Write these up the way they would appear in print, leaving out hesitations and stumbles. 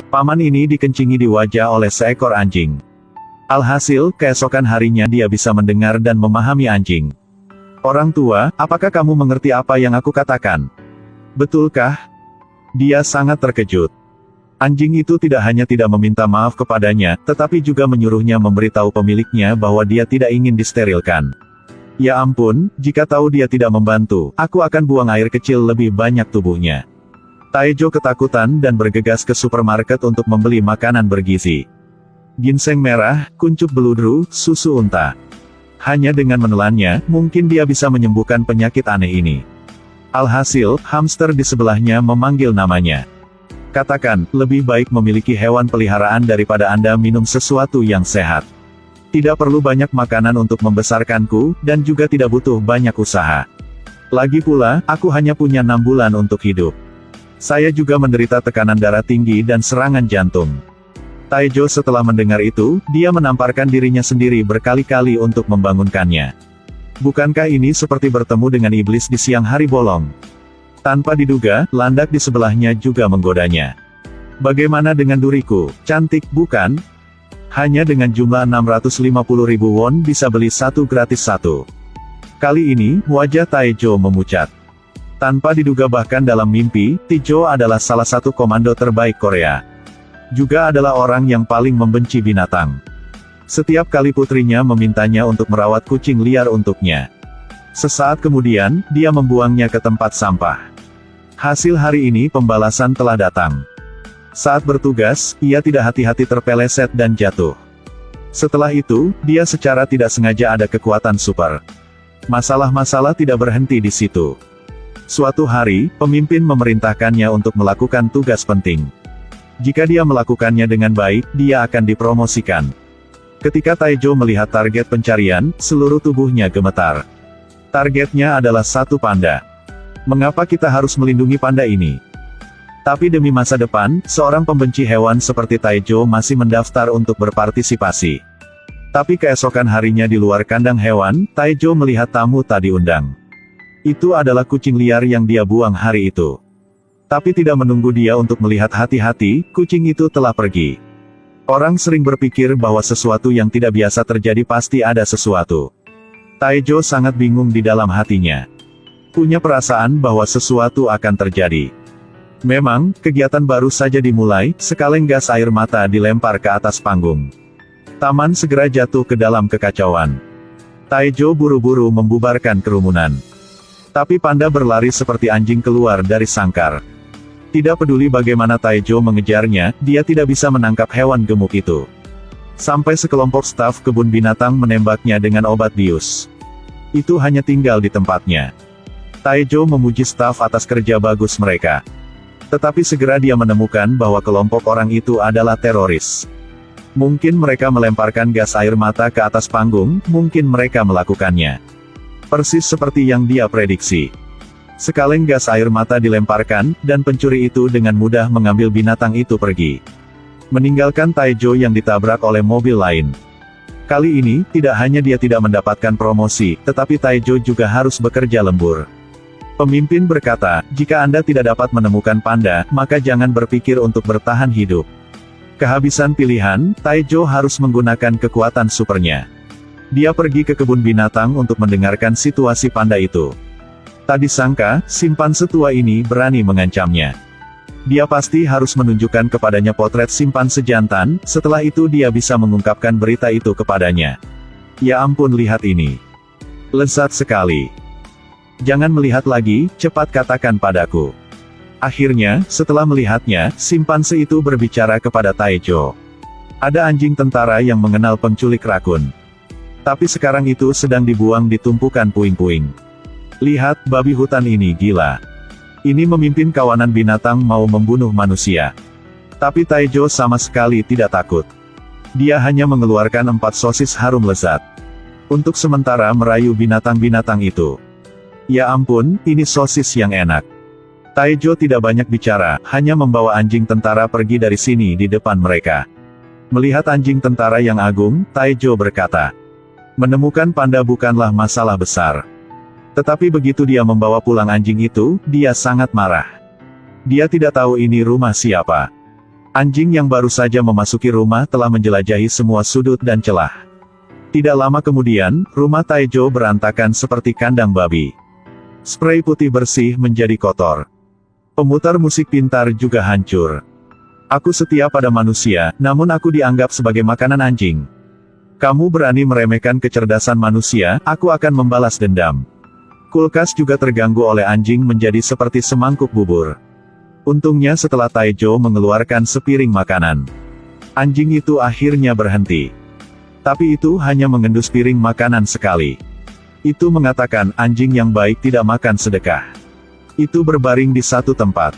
Paman ini dikencingi di wajah oleh seekor anjing. Alhasil, keesokan harinya dia bisa mendengar dan memahami anjing. Orang tua, apakah kamu mengerti apa yang aku katakan? Betulkah? Dia sangat terkejut. Anjing itu tidak hanya tidak meminta maaf kepadanya, tetapi juga menyuruhnya memberitahu pemiliknya bahwa dia tidak ingin disterilkan. Ya ampun, jika tahu dia tidak membantu, aku akan buang air kecil lebih banyak tubuhnya. Taejo ketakutan dan bergegas ke supermarket untuk membeli makanan bergizi. Ginseng merah, kuncup beludru, susu unta. Hanya dengan menelannya, mungkin dia bisa menyembuhkan penyakit aneh ini. Alhasil, hamster di sebelahnya memanggil namanya. Katakan, lebih baik memiliki hewan peliharaan daripada Anda minum sesuatu yang sehat. Tidak perlu banyak makanan untuk membesarkanku, dan juga tidak butuh banyak usaha. Lagi pula, aku hanya punya 6 bulan untuk hidup. Saya juga menderita tekanan darah tinggi dan serangan jantung. Taejo setelah mendengar itu, dia menamparkan dirinya sendiri berkali-kali untuk membangunkannya. Bukankah ini seperti bertemu dengan iblis di siang hari bolong? Tanpa diduga, landak di sebelahnya juga menggodanya. Bagaimana dengan duriku, cantik bukan? Hanya dengan jumlah 650.000 won bisa beli satu gratis satu. Kali ini, wajah Taejo memucat. Tanpa diduga bahkan dalam mimpi, Taejo adalah salah satu komando terbaik Korea. Juga adalah orang yang paling membenci binatang. Setiap kali putrinya memintanya untuk merawat kucing liar untuknya. Sesaat kemudian, dia membuangnya ke tempat sampah. Hasil hari ini pembalasan telah datang. Saat bertugas, ia tidak hati-hati terpeleset dan jatuh. Setelah itu, dia secara tidak sengaja ada kekuatan super. Masalah-masalah tidak berhenti di situ. Suatu hari, pemimpin memerintahkannya untuk melakukan tugas penting. Jika dia melakukannya dengan baik, dia akan dipromosikan. Ketika Taejo melihat target pencarian, seluruh tubuhnya gemetar. Targetnya adalah satu panda. Mengapa kita harus melindungi panda ini? Tapi demi masa depan, seorang pembenci hewan seperti Taejo masih mendaftar untuk berpartisipasi. Tapi keesokan harinya di luar kandang hewan, Taejo melihat tamu tak diundang. Itu adalah kucing liar yang dia buang hari itu. Tapi tidak menunggu dia untuk melihat hati-hati, kucing itu telah pergi. Orang sering berpikir bahwa sesuatu yang tidak biasa terjadi pasti ada sesuatu. Taejo sangat bingung di dalam hatinya. Punya perasaan bahwa sesuatu akan terjadi. Memang, kegiatan baru saja dimulai, sekaleng gas air mata dilempar ke atas panggung. Taman segera jatuh ke dalam kekacauan. Taejo buru-buru membubarkan kerumunan. Tapi panda berlari seperti anjing keluar dari sangkar. Tidak peduli bagaimana Taejo mengejarnya, dia tidak bisa menangkap hewan gemuk itu. Sampai sekelompok staf kebun binatang menembaknya dengan obat bius. Itu hanya tinggal di tempatnya. Taejo memuji staf atas kerja bagus mereka. Tetapi segera dia menemukan bahwa kelompok orang itu adalah teroris. Mungkin mereka melemparkan gas air mata ke atas panggung, mungkin mereka melakukannya. Persis seperti yang dia prediksi. Sekaleng gas air mata dilemparkan, dan pencuri itu dengan mudah mengambil binatang itu pergi. Meninggalkan Taejo yang ditabrak oleh mobil lain. Kali ini, tidak hanya dia tidak mendapatkan promosi, tetapi Taejo juga harus bekerja lembur. Pemimpin berkata, jika Anda tidak dapat menemukan panda, maka jangan berpikir untuk bertahan hidup. Kehabisan pilihan, Taejo harus menggunakan kekuatan supernya. Dia pergi ke kebun binatang untuk mendengarkan situasi panda itu. Tak disangka, simpanse tua ini berani mengancamnya. Dia pasti harus menunjukkan kepadanya potret simpanse jantan, setelah itu dia bisa mengungkapkan berita itu kepadanya. Ya ampun, lihat ini. Lezat sekali. Jangan melihat lagi, cepat katakan padaku. Akhirnya, setelah melihatnya, simpanse itu berbicara kepada Taejo. Ada anjing tentara yang mengenal penculik rakun. Tapi sekarang itu sedang dibuang di tumpukan puing-puing. Lihat, babi hutan ini gila. Ini memimpin kawanan binatang mau membunuh manusia. Tapi Taejo sama sekali tidak takut. Dia hanya mengeluarkan 4 sosis harum lezat. Untuk sementara merayu binatang-binatang itu. Ya ampun, ini sosis yang enak. Taejo tidak banyak bicara, hanya membawa anjing tentara pergi dari sini di depan mereka. Melihat anjing tentara yang agung, Taejo berkata, menemukan panda bukanlah masalah besar. Tetapi begitu dia membawa pulang anjing itu, dia sangat marah. Dia tidak tahu ini rumah siapa. Anjing yang baru saja memasuki rumah telah menjelajahi semua sudut dan celah. Tidak lama kemudian, rumah Taejo berantakan seperti kandang babi. Spray putih bersih menjadi kotor. Pemutar musik pintar juga hancur. Aku setia pada manusia, namun aku dianggap sebagai makanan anjing. Kamu berani meremehkan kecerdasan manusia, aku akan membalas dendam. Kulkas juga terganggu oleh anjing menjadi seperti semangkuk bubur. Untungnya setelah Taejo mengeluarkan sepiring makanan, anjing itu akhirnya berhenti. Tapi itu hanya mengendus piring makanan sekali. Itu mengatakan anjing yang baik tidak makan sedekah. Itu berbaring di satu tempat.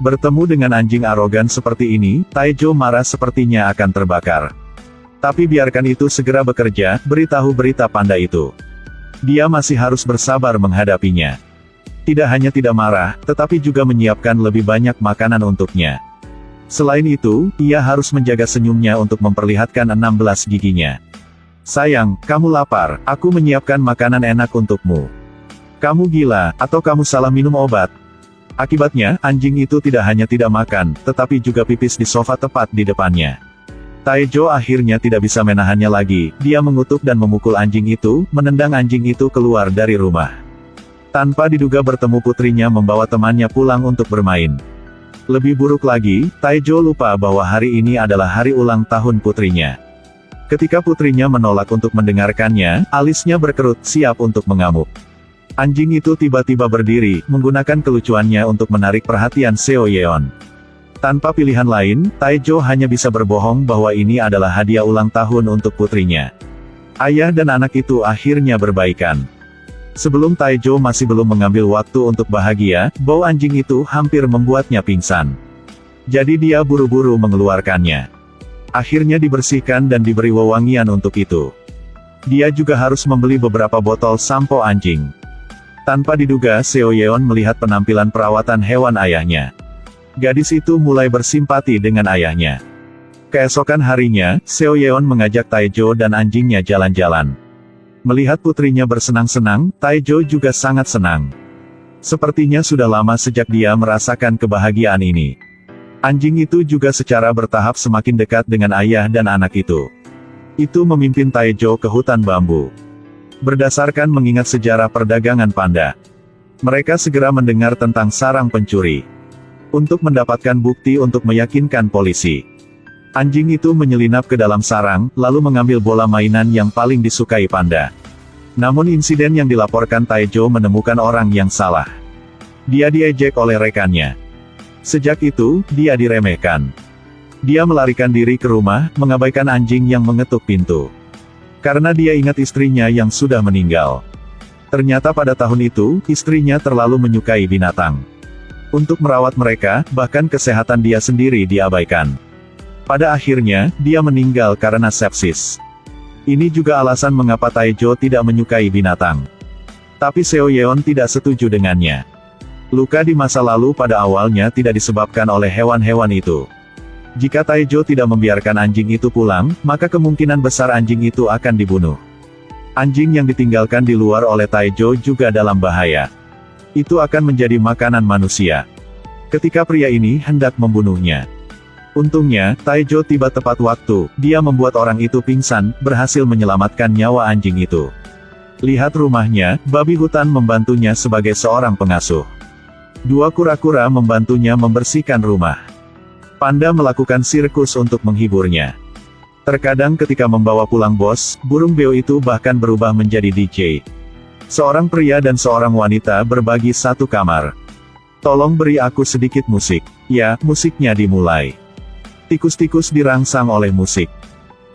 Bertemu dengan anjing arogan seperti ini, Taejo marah sepertinya akan terbakar. Tapi biarkan itu segera bekerja, beritahu berita panda itu. Dia masih harus bersabar menghadapinya. Tidak hanya tidak marah, tetapi juga menyiapkan lebih banyak makanan untuknya. Selain itu, ia harus menjaga senyumnya untuk memperlihatkan 16 giginya. Sayang, kamu lapar, aku menyiapkan makanan enak untukmu. Kamu gila, atau kamu salah minum obat? Akibatnya, anjing itu tidak hanya tidak makan, tetapi juga pipis di sofa tepat di depannya. Taejo akhirnya tidak bisa menahannya lagi, dia mengutuk dan memukul anjing itu, menendang anjing itu keluar dari rumah. Tanpa diduga bertemu putrinya membawa temannya pulang untuk bermain. Lebih buruk lagi, Taejo lupa bahwa hari ini adalah hari ulang tahun putrinya. Ketika putrinya menolak untuk mendengarkannya, alisnya berkerut, siap untuk mengamuk. Anjing itu tiba-tiba berdiri, menggunakan kelucuannya untuk menarik perhatian Seo Yeon. Tanpa pilihan lain, Taejo hanya bisa berbohong bahwa ini adalah hadiah ulang tahun untuk putrinya. Ayah dan anak itu akhirnya berbaikan. Sebelum Taejo masih belum mengambil waktu untuk bahagia, bau anjing itu hampir membuatnya pingsan. Jadi dia buru-buru mengeluarkannya. Akhirnya dibersihkan dan diberi wewangian untuk itu. Dia juga harus membeli beberapa botol sampo anjing. Tanpa diduga Seo Yeon melihat penampilan perawatan hewan ayahnya. Gadis itu mulai bersimpati dengan ayahnya. Keesokan harinya, Seo Yeon mengajak Taejo dan anjingnya jalan-jalan. Melihat putrinya bersenang-senang, Taejo juga sangat senang. Sepertinya sudah lama sejak dia merasakan kebahagiaan ini. Anjing itu juga secara bertahap semakin dekat dengan ayah dan anak itu. Itu memimpin Taejo ke hutan bambu. Berdasarkan mengingat sejarah perdagangan panda, mereka segera mendengar tentang sarang pencuri. Untuk mendapatkan bukti untuk meyakinkan polisi, anjing itu menyelinap ke dalam sarang, lalu mengambil bola mainan yang paling disukai panda. Namun insiden yang dilaporkan Taejo menemukan orang yang salah. Dia diejek oleh rekannya. Sejak itu, dia diremehkan. Dia melarikan diri ke rumah, mengabaikan anjing yang mengetuk pintu. Karena dia ingat istrinya yang sudah meninggal. Ternyata pada tahun itu, istrinya terlalu menyukai binatang. Untuk merawat mereka, bahkan kesehatan dia sendiri diabaikan. Pada akhirnya, dia meninggal karena sepsis. Ini juga alasan mengapa Taejo tidak menyukai binatang. Tapi Seo Yeon tidak setuju dengannya. Luka di masa lalu pada awalnya tidak disebabkan oleh hewan-hewan itu. Jika Taejo tidak membiarkan anjing itu pulang, maka kemungkinan besar anjing itu akan dibunuh. Anjing yang ditinggalkan di luar oleh Taejo juga dalam bahaya. Itu akan menjadi makanan manusia. Ketika pria ini hendak membunuhnya. Untungnya, Taejo tiba tepat waktu, dia membuat orang itu pingsan, berhasil menyelamatkan nyawa anjing itu. Lihat rumahnya, babi hutan membantunya sebagai seorang pengasuh. Dua kura-kura membantunya membersihkan rumah. Panda melakukan sirkus untuk menghiburnya. Terkadang ketika membawa pulang bos, burung beo itu bahkan berubah menjadi DJ. Seorang pria dan seorang wanita berbagi satu kamar. Tolong beri aku sedikit musik. Ya, musiknya dimulai. Tikus-tikus dirangsang oleh musik.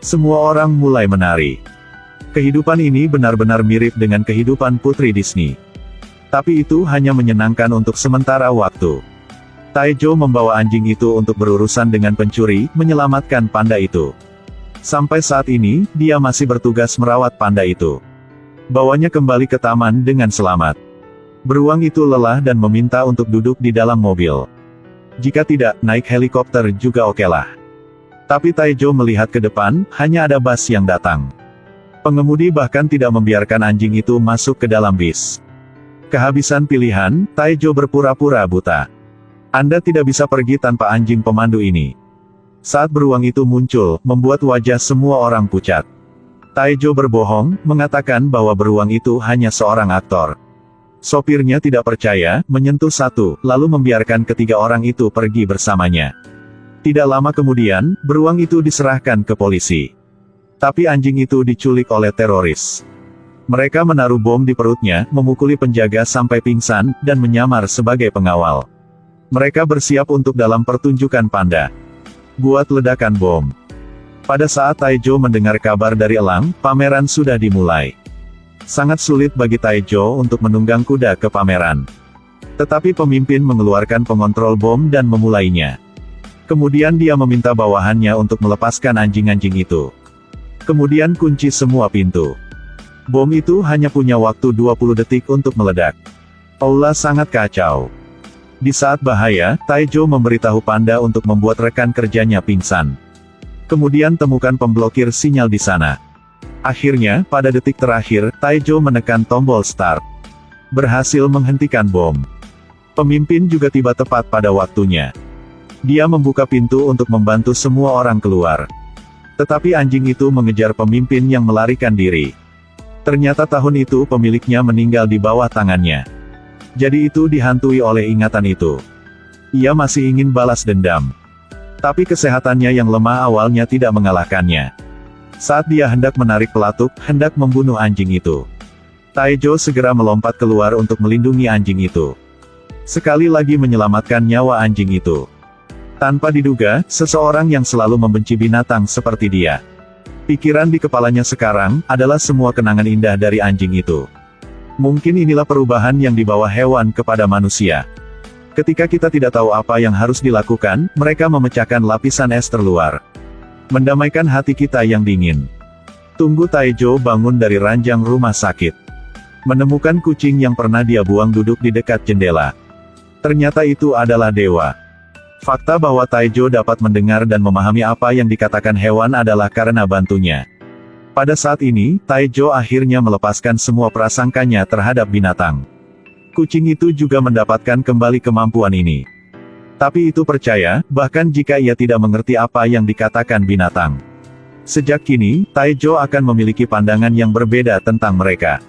Semua orang mulai menari. Kehidupan ini benar-benar mirip dengan kehidupan Putri Disney. Tapi itu hanya menyenangkan untuk sementara waktu. Taejo membawa anjing itu untuk berurusan dengan pencuri, menyelamatkan panda itu. Sampai saat ini, dia masih bertugas merawat panda itu. Bawanya kembali ke taman dengan selamat. Beruang itu lelah dan meminta untuk duduk di dalam mobil. Jika tidak, naik helikopter juga okelah. Tapi Taejo melihat ke depan, hanya ada bus yang datang. Pengemudi bahkan tidak membiarkan anjing itu masuk ke dalam bis. Kehabisan pilihan, Taejo berpura-pura buta. Anda tidak bisa pergi tanpa anjing pemandu ini. Saat beruang itu muncul, membuat wajah semua orang pucat. Taijo berbohong, mengatakan bahwa beruang itu hanya seorang aktor. Sopirnya tidak percaya, menyentuh satu, lalu membiarkan ketiga orang itu pergi bersamanya. Tidak lama kemudian, beruang itu diserahkan ke polisi. Tapi anjing itu diculik oleh teroris. Mereka menaruh bom di perutnya, memukuli penjaga sampai pingsan, dan menyamar sebagai pengawal. Mereka bersiap untuk dalam pertunjukan panda. Buat ledakan bom. Pada saat Taijo mendengar kabar dari elang, pameran sudah dimulai. Sangat sulit bagi Taijo untuk menunggang kuda ke pameran. Tetapi pemimpin mengeluarkan pengontrol bom dan memulainya. Kemudian dia meminta bawahannya untuk melepaskan anjing-anjing itu. Kemudian kunci semua pintu. Bom itu hanya punya waktu 20 detik untuk meledak. Aula sangat kacau. Di saat bahaya, Taijo memberitahu panda untuk membuat rekan kerjanya pingsan. Kemudian temukan pemblokir sinyal di sana. Akhirnya, pada detik terakhir, Taijo menekan tombol start. Berhasil menghentikan bom. Pemimpin juga tiba tepat pada waktunya. Dia membuka pintu untuk membantu semua orang keluar. Tetapi anjing itu mengejar pemimpin yang melarikan diri. Ternyata tahun itu pemiliknya meninggal di bawah tangannya. Jadi itu dihantui oleh ingatan itu. Ia masih ingin balas dendam. Tapi kesehatannya yang lemah awalnya tidak mengalahkannya. Saat dia hendak menarik pelatuk, hendak membunuh anjing itu, Taijo segera melompat keluar untuk melindungi anjing itu. Sekali lagi menyelamatkan nyawa anjing itu. Tanpa diduga, seseorang yang selalu membenci binatang seperti dia. Pikiran di kepalanya sekarang, adalah semua kenangan indah dari anjing itu. Mungkin inilah perubahan yang dibawa hewan kepada manusia. Ketika kita tidak tahu apa yang harus dilakukan, mereka memecahkan lapisan es terluar. Mendamaikan hati kita yang dingin. Tunggu Taijo bangun dari ranjang rumah sakit. Menemukan kucing yang pernah dia buang duduk di dekat jendela. Ternyata itu adalah dewa. Fakta bahwa Taijo dapat mendengar dan memahami apa yang dikatakan hewan adalah karena bantunya. Pada saat ini, Taijo akhirnya melepaskan semua prasangkanya terhadap binatang. Kucing itu juga mendapatkan kembali kemampuan ini. Tapi itu percaya, bahkan jika ia tidak mengerti apa yang dikatakan binatang. Sejak kini, Taijo akan memiliki pandangan yang berbeda tentang mereka.